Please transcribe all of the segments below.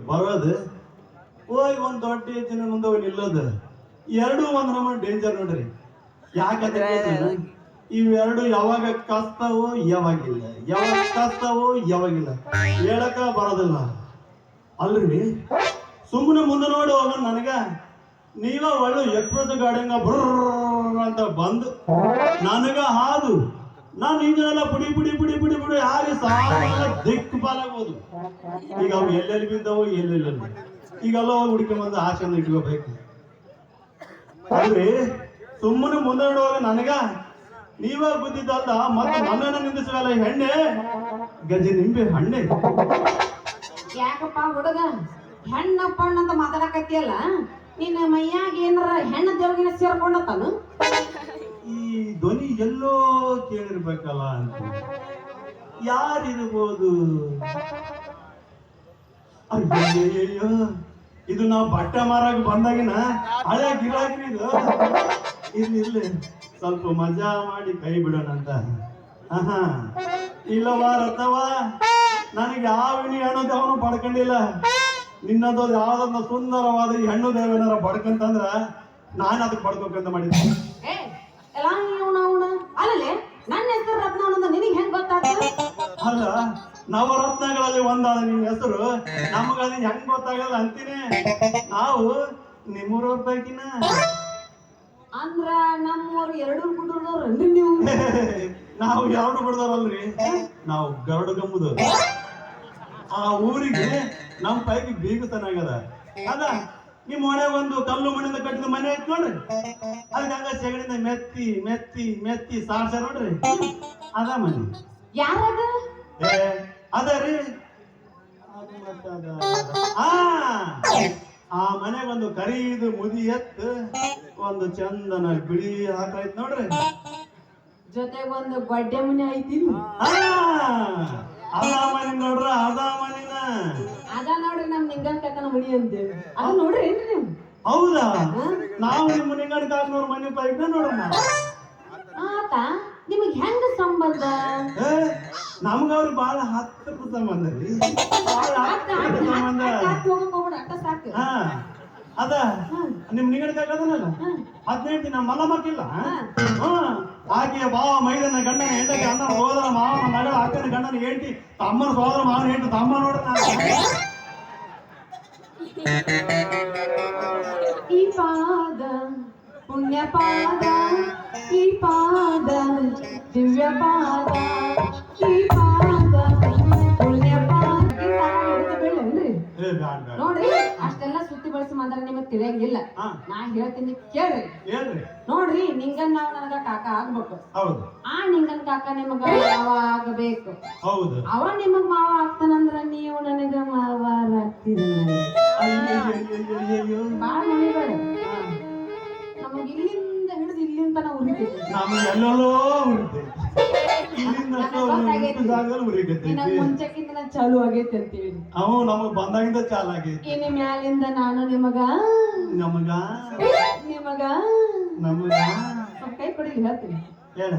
ಬರೋದು ಹೋಗಿ ಒಂದು ದೊಡ್ಡ ದಿನ ಮುಂದೆ ಹೋಗಿ ನಿಲ್ಲೋದು ಎರಡೂ ಒಂದು ನಮ್ಮನ್ನು ಡೇಂಜರ್ ನೋಡ್ರಿ. ಯಾಕಂದ್ರೆ ಇವೆರಡು ಯಾವಾಗ ಕಸ್ತಾವೋ ಯಾವಾಗಿಲ್ಲ, ಯಾವಾಗ ಕಸ್ತಾವೋ ಯಾವಾಗಿಲ್ಲ ಹೇಳಕ ಬರೋದಿಲ್ಲ ಅಲ್ರಿ. ಸುಮ್ಮನೆ ಮುಂದೆ ನೋಡಿ ಹೋಗ ನನಗ ನೀವ ಒಳ್ಳೆ ಎಕ್ಸ್ಪ್ರೆಸ್ ಗಾಡಿಯಂಗ ಬ್ರರ್ ಅಂತ ಬಂದು ನನಗ ಹಾದು ನಾನು ಇಂಜನೆಲ್ಲ ಪುಡಿ ಪುಡಿ ಪುಡಿ ಪುಡಿ ಪುಡಿ ಹಾಗೆ ಸಾಲ ದಿಕ್ಕು ಪಾಲಾಗ್ಬೋದು. ಈಗ ಅವು ಎಲ್ಲೆಲ್ಲಿ ಬಿದ್ದವು ಎಲ್ಲೆಲ್ಲ ಈಗೆಲ್ಲ ಹುಡ್ಕೊಂಬಂದು ಆಸೆಯನ್ನು ಇಟ್ಕೋಬೇಕು ಅಲ್ರಿ. ಸುಮ್ಮನೆ ಮುಂದೆ ನೋಡುವಾಗ ನನಗ ನೀವ ಬುದ್ಧಿದ್ದಲ್ಲ ಮತ್ತೆ ನನ್ನನ್ನ ನಿಂದಿಸಲ್ಲ ಹೆಣ್ಣೆ ಗಜಿ ನಿಂಬೆ ಹಣ್ಣೆ. ಯಾಕಪ್ಪ ಹುಡುಗ ಹೆಣ್ಣಪ್ಪ ಅಂತ ಮಾತಾಡಕತ್ತಿಯಲ್ಲ, ನಿನ್ನ ಮೈಯಾಗ ಏನಾರ ಹೆಣ್ಣ ದೇವಗಿನ ಸೇರ್ಕೊಂಡತಾನು? ಈ ಧ್ವನಿ ಎಲ್ಲೋ ಕೇಳಿರ್ಬೇಕಲ್ಲ ಅಂತ. ಯಾರಿರ್ಬೋದು? ಅಯ್ಯಯ್ಯೋ, ಇದು ನಾವು ಬಟ್ಟೆ ಮಾರಾಗ ಬಂದಾಗಿನ ಹಳೆ ಗಿರಾಕಿ ಇದು. ಇಲ್ಲಿ ಸ್ವಲ್ಪ ಮಜಾ ಮಾಡಿ ಕೈ ಬಿಡೋಣ ಅಂತ. ಇಲ್ಲವಾ ರಥವ, ನನಗೆ ಯಾವ ಹೆಣ್ಣು ದೇವನು ಪಡ್ಕೊಂಡಿಲ್ಲ. ನಿನ್ನದು ಯಾವ್ದನ್ನ ಸುಂದರವಾದ ಈ ಹೆಣ್ಣು ದೇವನಾರ ಬಡ್ಕಂತಂದ್ರ ನಾನು ಅದಕ್ಕೆ ಬಡ್ಕೋಕಂತ ಮಾಡಿದ್ದೆ. ಅಲ್ಲೇ ನನ್ನ ಹೆಸರು ರತ್ನ ಅನ್ನೋದು ನಿನಗೆ ಹೆಂಗ್ ಗೊತ್ತಾಗ್ತದೆ? ಅಲ್ಲ, ನವರತ್ನಗಳಲ್ಲಿ ಒಂದಾದ ನಿನ್ನ ಹೆಸರು ನಮಗ ಅದು ಹೆಂಗ್ ಗೊತ್ತಾಗಲ್ಲ ಅಂತೀನಿ. ನಾವು ನಿಮ್ಮೂರವ್ರ ಪೈಕಿನ ಅಂದ್ರ ನಮ್ಮೂರು ಎರಡು ಗುಡ್ಡದವ್ರು ನೀವು. ನಾವು ಎರಡು ಬಿಡದವರಲ್ರಿ, ನಾವು ಗರಡು ಗಮ್ಮದು. ಆ ಊರಿಗೆ ನಮ್ ಪೈಕಿ ಬೀಗತನಾಗದ ಅದ. ನಿಮ್ ಮನೆಗೆ ಒಂದು ಕಲ್ಲು ಮಣ್ಣಿಂದ ಕಟ್ಟಿದ ಮನೆ ಐತ್ ನೋಡ್ರಿ, ಅದಕ್ಕೆ ಹಂಗ ಸೆಗಣಿಂದ ಮೆತ್ತಿ ಮೆತ್ತಿ ಮೆತ್ತಿ ಸಾರ್ಸ ನೋಡ್ರಿ, ಅದ ಮನೆ. ಯಾರದ? ಅದ ರೀ. ಆ ಮನೆಗೆ ಒಂದು ಕರೀದು ಮುದಿ ಎತ್ತು ಒಂದು ಚಂದನ ಬಿಳಿ ಹಾಕೈತ್ ನೋಡ್ರಿ, ಜೊತೆಗೆ ಒಂದು ಗೊಡ್ಡೆ ಮನೆ ಐತಿ. ಅದ ಮನೆ ನೋಡ್ರ, ಅದ ಮನಿನ ಅದ ನೋಡ್ರಿ ನಮ್ ನಿಂಗನ್ ಕಾಕನ ಮನಿ ಅಂತೇಳಿ. ಅದ ನೋಡ್ರಿ ಏನ್ರಿ ನೀವು? ಹೌದಾ? ನಾವು ನಿಮ್ಮ ನಿಂಗನ್ ಕಾಕನವ್ರ ಮನೆ ಪೈಕ್ನ ನೋಡ್ರ. ಆತ ನಿಮಗ್ ಹೆಂಗ ಸಂಬಂಧ? ನಮ್ಗ ಅವ್ರಿಗೆ ಬಹಳ ಹತ್ತಿರದ ಸಂಬಂಧ ರೀ, ಬಹಳ ಹತ್ತಿರದ ಸಂಬಂಧ. ಅದ ನಿಮ್ ನಿಂಗಡ ಕಾಕದನಲ್ಲ 15 ದಿನ ಮಲ್ಲ ಮಕ್ಕಿಲ್ಲ. ಆಕೆಯ ಬಾವ ಮೈದನ ಗಂಡನ ಹೆಂಡಗೆ ಅನ್ನ ಸೋದರ ಮಾವನ ಮಗಳ ಅಕ್ಕನ ಗಂಡನ ಹೆಂಡತಿ ತಮ್ಮನ ಸೋದರ ಮಾವನ ಹೆಂಡತಿ ತಮ್ಮ ನೋಡ. ಈ ಪಾದ ಪುಣ್ಯ ಪಾದ, ಈ ಪಾದ ದಿವ್ಯ ಪಾದ, ಈ ಪಾದ ಪುಣ್ಯ ಪಾದ. ನೋಡ್ರಿ, ಅಷ್ಟೆಲ್ಲ ಸುತ್ತಿ ಬಳಸಿ ಮಾತ್ರ ನಿಮಗ್ ತಿಳಿಯಂಗಿಲ್ಲ. ನಾ ಹೇಳ್ತೀನಿ ಕೇಳ್ರಿ. ನೋಡ್ರಿ, ನಿಂಗನ್ ನಾವ್ ನನಗ ಕಾಕ ಆಗ್ಬೇಕು. ಆ ನಿಂಗನ್ ಕಾಕ ನಿಮಗ ಮಾವ ಆಗಬೇಕು. ಅವ ನಿಮಗ್ ಮಾವ ಆಗ್ತಾನಂದ್ರ ನೀವು ನನಗ ಮಾವಾರ ಆಗ್ತೀರಿ. ಬಾಳ ಮಳಿಬೇಡ, ನಮಗ್ ಇಲ್ಲಿಂದ ಹಿಡಿದು ಇಲ್ಲಿಂದ ನಾವು ಉರಿತೀವಿ. ಮುಂಚೆಕ್ಕಿಂತ ಚಾಲು ಆಗೈತಿ ಅಂತೀವಿ. ನಮಗ್ ಬಂದಾಗಿಂದ ಚಾಲು ಆಗೈತಿ. ಇನ್ನು ಮ್ಯಾಲಿಂದ ನಾನು ನಿಮಗ ನಮಗ ನಿಮಗ ನಮಗ ಸ್ವಲ್ಪ ಕೈ ಕೊಡಿ ಹೇಳ್ತೀನಿ. ಹೇಳ.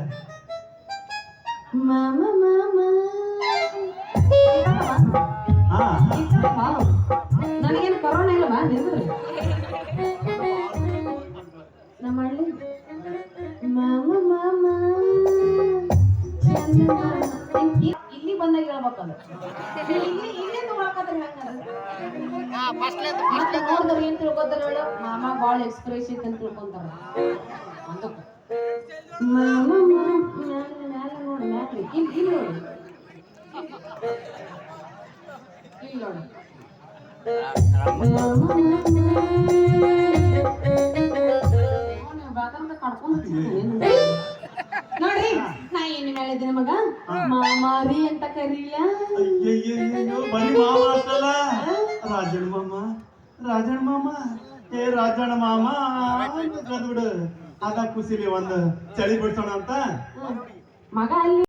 ಮಾಮ ಮಾಮ ನನಗೇನು ಕರೋನಾ ಇಲ್ಲವಾ? ನಿಂದ್ರಿ ನಮ್ಮ ಹಳ್ಳಿ ಮಾಮ ಮಾಮ ಇಲ್ಲಿ ಬಂದಾಗ ಹೇಳ್ಬೇಕಲ್ಲ, ಇಲ್ಲಿ ನೋಡಕತ್ರ ನೋಡಿದ್ರೆ ಏನ್ ತಿಳ್ಕೊತಾರ ಹೇಳು? ಮಾಮ ಬಾಳ ಎಕ್ಸ್ಪ್ರೆಸ್ ಐತೆ ಅಂತ ತಿಳ್ಕೊಂತಾರ. ಮಾಮ ಮ್ಯಾಲ ನೋಡಿ, ಮ್ಯಾಲೆ ಇಲ್ಲಿ ನೋಡಿ, ಇಲ್ಲಿ ನೋಡಿ. ನೋಡ್ರಿ, ನಾ ಏನ್ ಹೇಳಿದ್ದೀನಿ ಮಗ? ಮಾಮಾರಿ ಅಂತ ಕರೀಲ. ಬರೀ ಮಾಮ ಅಂತಲ್ಲ, ರಾಜಣ್ಣ ಮಾಮ, ರಾಜಣ್ಣ ಮಾಮ, ಏ ರಾಜಣ್ಣ ಮಾಮ ಬಿಡು. ಅದ ಖುಷಿಲಿ ಒಂದು ಚಳಿ ಬಿಡ್ಸೋಣ ಅಂತ ಮಗ ಅಲ್ಲಿ